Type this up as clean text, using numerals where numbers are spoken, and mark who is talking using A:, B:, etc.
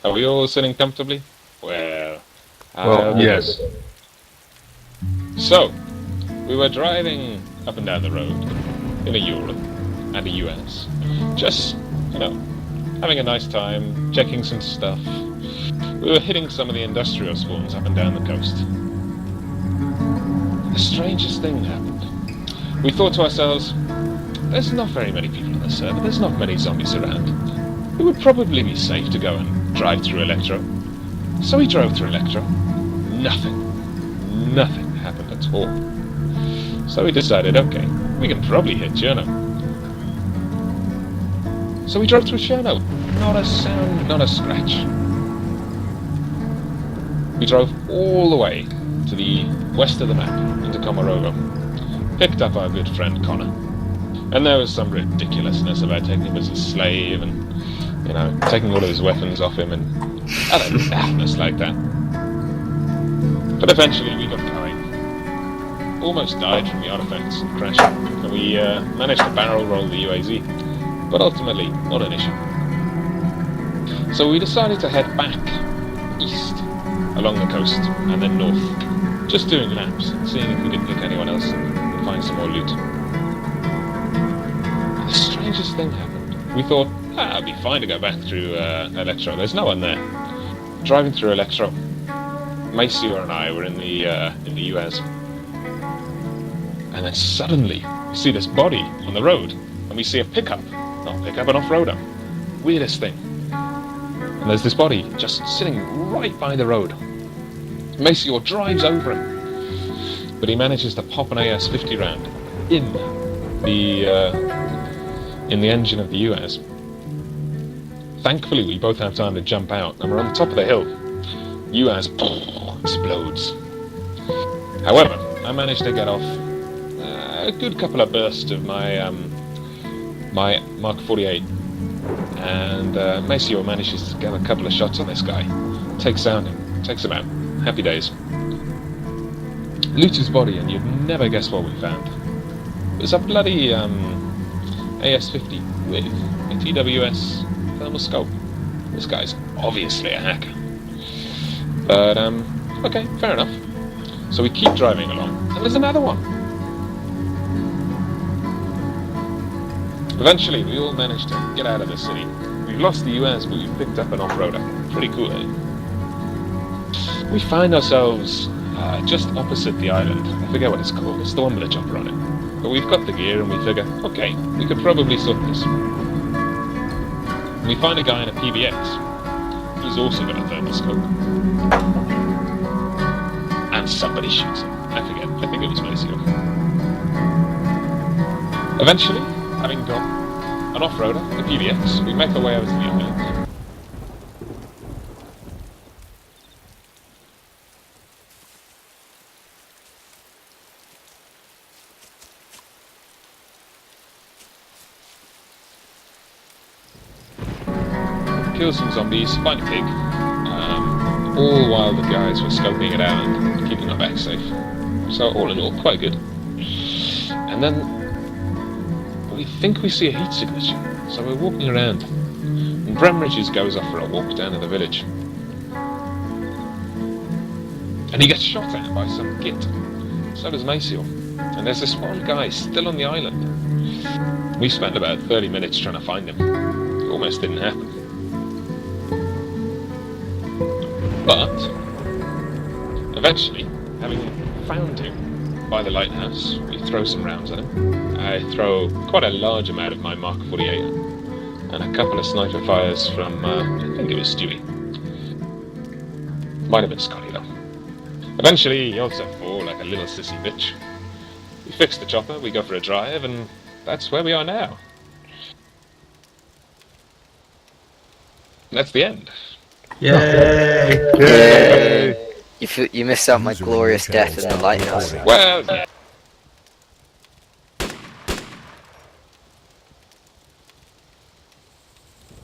A: Are we all sitting comfortably? Well,
B: Yes.
A: So, we were driving up and down the road in a Europe and a US, just, having a nice time, checking some stuff. We were hitting some of the industrial spawns up and down the coast. The strangest thing happened. We thought to ourselves, there's not very many people on the server, there's not many zombies around. It would probably be safe to go and drive through Electro. So we drove through Electro. Nothing happened at all. So we decided, okay, we can probably hit Cherno. So we drove through Cherno. Not a sound, not a scratch. We drove all the way to the west of the map, into Komarovo. Picked up our good friend Connor. And there was some ridiculousness about taking him as a slave and, taking all of his weapons off him and other madness like that. But eventually we got going. Almost died from the artifacts and crashed. And we managed to barrel roll the UAZ. But ultimately, not an issue. So we decided to head back east along the coast and then north. Just doing laps, seeing if we could pick anyone else and find some more loot. The strangest thing happened. We thought, it'd be fine to go back through Electro. There's no one there. Driving through Electro, Maceo and I were in the UAZ. And then suddenly, we see this body on the road, and we see a pickup. Not a pickup, an off-roader. Weirdest thing. And there's this body just sitting right by the road. Maceo drives over him, but he manages to pop an AS50 round in the engine of the UAZ. Thankfully, we both have time to jump out, and we're on the top of the hill. UAZ explodes. However, I managed to get off a good couple of bursts of my my Mark 48, and Maceo manages to get a couple of shots on this guy. Takes him out. Happy days. Loot his body, and you'd never guess what we found. It was a bloody AS50 with a TWS thermal scope. This guy's obviously a hacker. But, okay, fair enough. So we keep driving along, and there's another one. Eventually, we all managed to get out of the city. We've lost the UAZ, but we've picked up an off-roader. Pretty cool, eh? We find ourselves just opposite the island. I forget what it's called. It's the one with a chopper on it. But we've got the gear, and we figure, okay, we could probably sort this. We find a guy in a PBX. He's also got a thermal scope. And somebody shoots him. I think it was Maceo. Eventually, having got an off-roader, a PBX, we make our way over to the island. Kill some zombies, find a pig, all while the guys were scoping it out and keeping our back safe. So all in all, quite good. And then we think we see a heat signature, so we're walking around. And Bremridges goes off for a walk down to the village. And he gets shot at by some git. So does Maceo. And there's this one guy still on the island. We spent about 30 minutes trying to find him. It almost didn't happen. But, eventually, having found him by the lighthouse, we throw some rounds at him. I throw quite a large amount of my Mark 48 and a couple of sniper fires from, I think it was Stewie. Might have been Scotty though. Eventually, he also fall like a little sissy bitch. We fix the chopper, we go for a drive, and that's where we are now. That's the end.
C: Yay! You missed out my glorious death in the lighthouse.
A: Well, yeah.